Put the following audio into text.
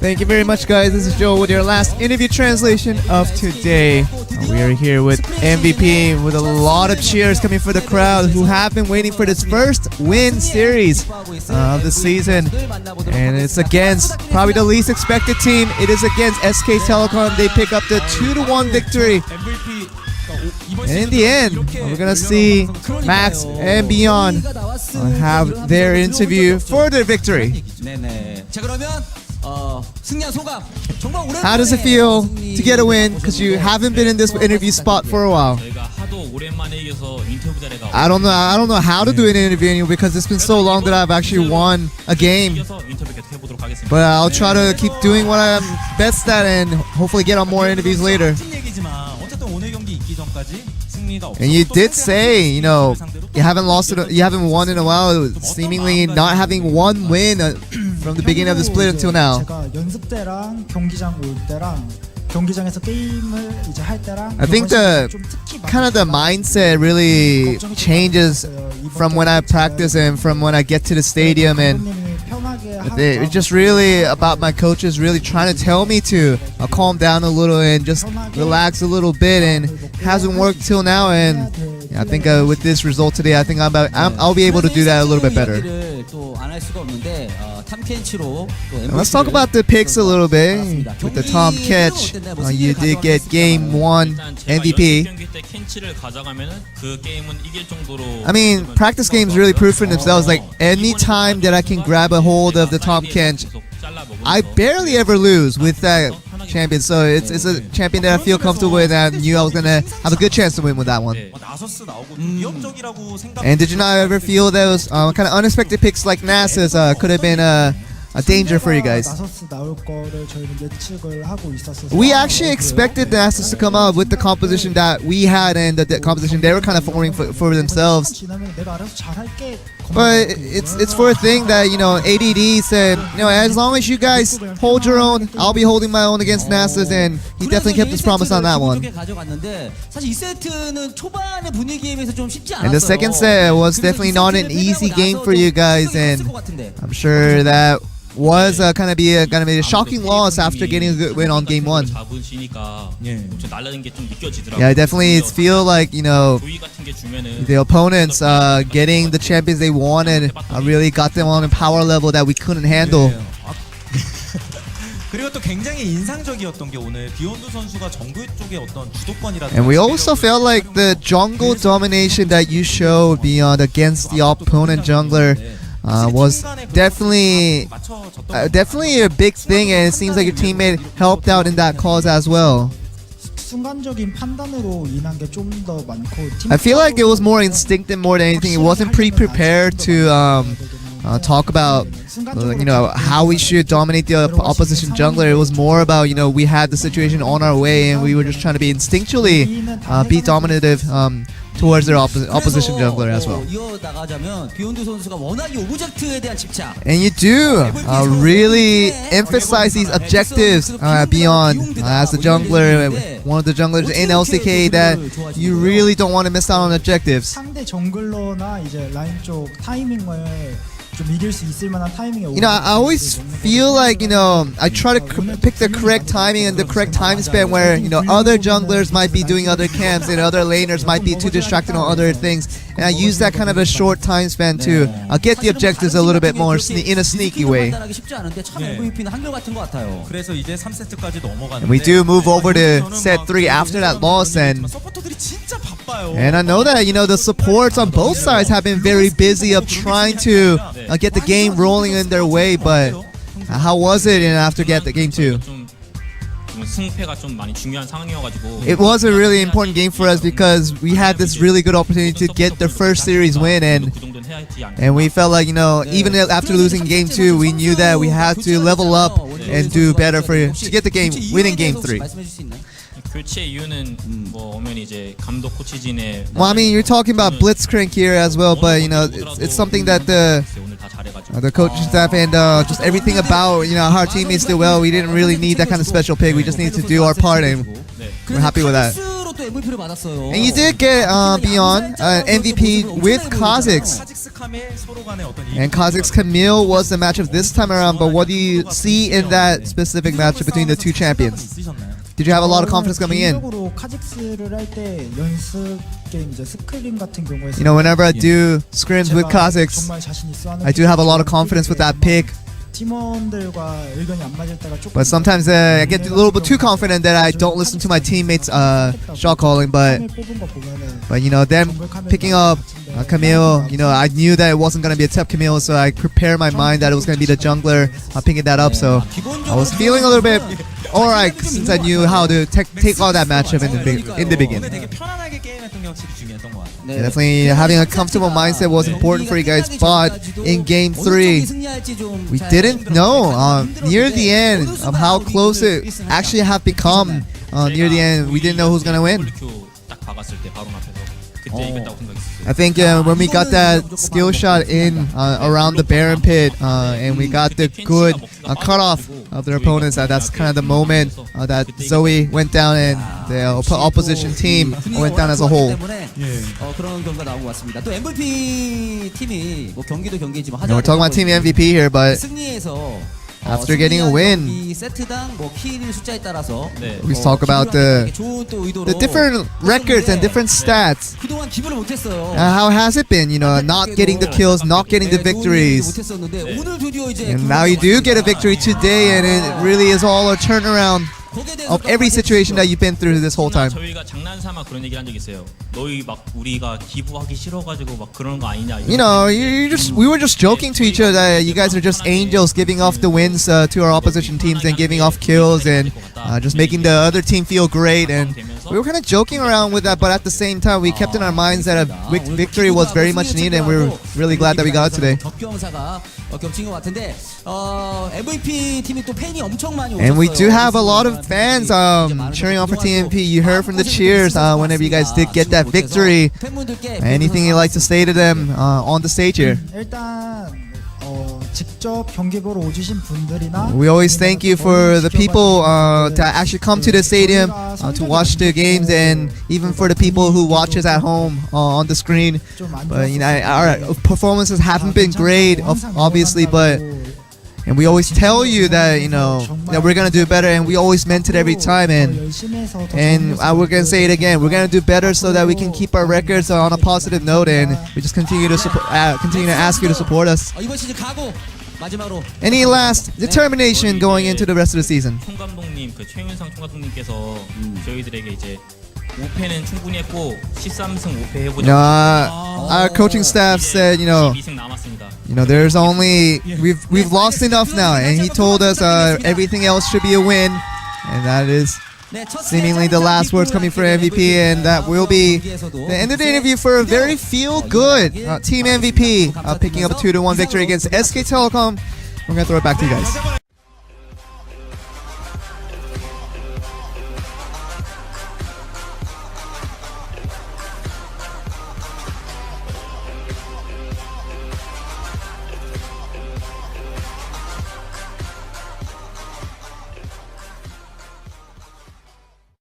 Thank you very much, guys. This is Joe with your last interview translation of today. We are here with MVP with a lot of cheers coming for the crowd who have been waiting for this first win series of the season. And it's against probably the least expected team. It is against SK Telecom. They pick up the 2-1 victory. And in the end, we're going to see Max and Beyond have their interview for their victory. How does it feel to get a win? Because you haven't been in this interview spot for a while. I don't know how to do an interview because it's been so long that I've actually won a game. But I'll try to keep doing what I'm best at and hopefully get on more interviews later. And you did say, you know, you haven't won in a while, seemingly not having one win from the beginning of the split until now. I think the mindset really changes from when I practice and from when I get to the stadium, and it's just really about my coaches really trying to tell me to calm down a little and just relax a little bit, and it hasn't worked till now. And I think with this result today, I think I'll be able to do that a little bit better. And let's talk about the picks a little bit. With the Tom catch, you did get game 1 MVP. I mean, practice games really prove for themselves. Like, any time that I can grab a hold of the Tom catch, I barely ever lose with that champion. So it's a champion that I feel comfortable with, and I knew I was gonna have a good chance to win with that one. And did you not ever feel those kind of unexpected picks like Nasus could have been a danger for you guys? We actually expected the Nasus to come out with the composition that we had and the composition they were kind of forming for themselves. But it's for a thing that, you know, ADD said, you know, as long as you guys hold your own, I'll be holding my own against Nasus, and he definitely kept his promise on that one. And the second set was definitely not an easy game for you guys, and I'm sure that was gonna be a shocking loss after getting a good win on game 1. Yeah, I definitely feel like, you know, the opponents getting the champions they wanted really got them on a power level that we couldn't handle. And we also felt like the jungle domination that you showed Beyond against the opponent jungler was definitely a big thing, and it seems like your teammate helped out in that cause as well. I feel like it was more instinctive more than anything. It wasn't pre-prepared to talk about you know, how we should dominate the opposition jungler. It was more about, you know, we had the situation on our way and we were just trying to be instinctually be dominative towards their opposition jungler as well. And you do really emphasize these objectives Beyond as the jungler, one of the junglers in LCK, that you really don't want to miss out on objectives. You know, I always feel like, you know, I try to pick the correct timing and the correct time span where, you know, other junglers might be doing other camps and other laners might be too distracted on other things, and I use that kind of a short time span to get the objectives a little bit more in a sneaky way. And we do move over to set 3 after that loss, and I know that, you know, the supports on both sides have been very busy of trying to get the game rolling in their way. But how was it after get the game 2? It was a really important game for us because we had this really good opportunity to get the first series win, and we felt like, you know, even after losing game 2, we knew that we had to level up and do better to get the game, winning game 3. Well, I mean, you're talking about blitzcrank here as well, but, you know, it's something that the coaching staff and just everything about, you know, how our teammates do well. We didn't really need that kind of special pick. We just needed to do our part, and we're happy with that. And you did get Beyond MVP with Kha'Zix. And Kazakh's Camille was the matchup this time around, but what do you see in that specific matchup between the two champions? Did you have a lot of confidence coming in? You know, whenever I do scrims with Kazakhs, I do have a lot of confidence with that pick. But sometimes I get a little bit too confident that I don't listen to my teammates' shot calling. But you know, them picking up Camille, you know, I knew that it wasn't gonna be a top Camille, so I prepared my mind that it was gonna be the jungler picking that up. So I was feeling a little bit alright since I knew how to take all that matchup in the beginning. Yeah, definitely having a comfortable mindset was important for you guys, but in game 3 we didn't know near the end of how close it actually have become. Near the end we didn't know who's gonna win. I think when we got that skill shot in around the Baron pit and we got the good cutoff of their opponents, that's kind of the moment that Zoe went down and the opposition team went down as a whole. We're talking about Team MVP here, but after getting a win, we talk about the different records and different stats. How has it been, you know, not getting the kills, not getting the victories? And now you do get a victory today, and it really is all a turnaround of every situation that you've been through this whole time. You know, we were just joking to each other that you guys are just angels giving off the wins to our opposition teams and giving off kills and just making the other team feel great. And we were kind of joking around with that, but at the same time we kept in our minds that a victory was very much needed, and we're really glad that we got it today. And we do have a lot of fans cheering on for TMP. You heard from the cheers whenever you guys did get that victory. Anything you'd like to say to them on the stage here? We always thank you for the people to actually come to the stadium to watch the games, and even for the people who watch us at home on the screen. But you know, our performances haven't been great, obviously, and we always tell you that, you know, that we're gonna do better, and we always meant it every time. And we're gonna say it again. We're gonna do better so that we can keep our records on a positive note, and we just continue to ask you to support us. Any last determination going into the rest of the season? Our coaching staff said, you know, there's only we've lost enough now, and he told us everything else should be a win, and that is seemingly the last words coming for MVP, and that will be the end of the interview for a very feel-good Team MVP picking up a 2-1 victory against SK Telecom. We're gonna throw it back to you guys.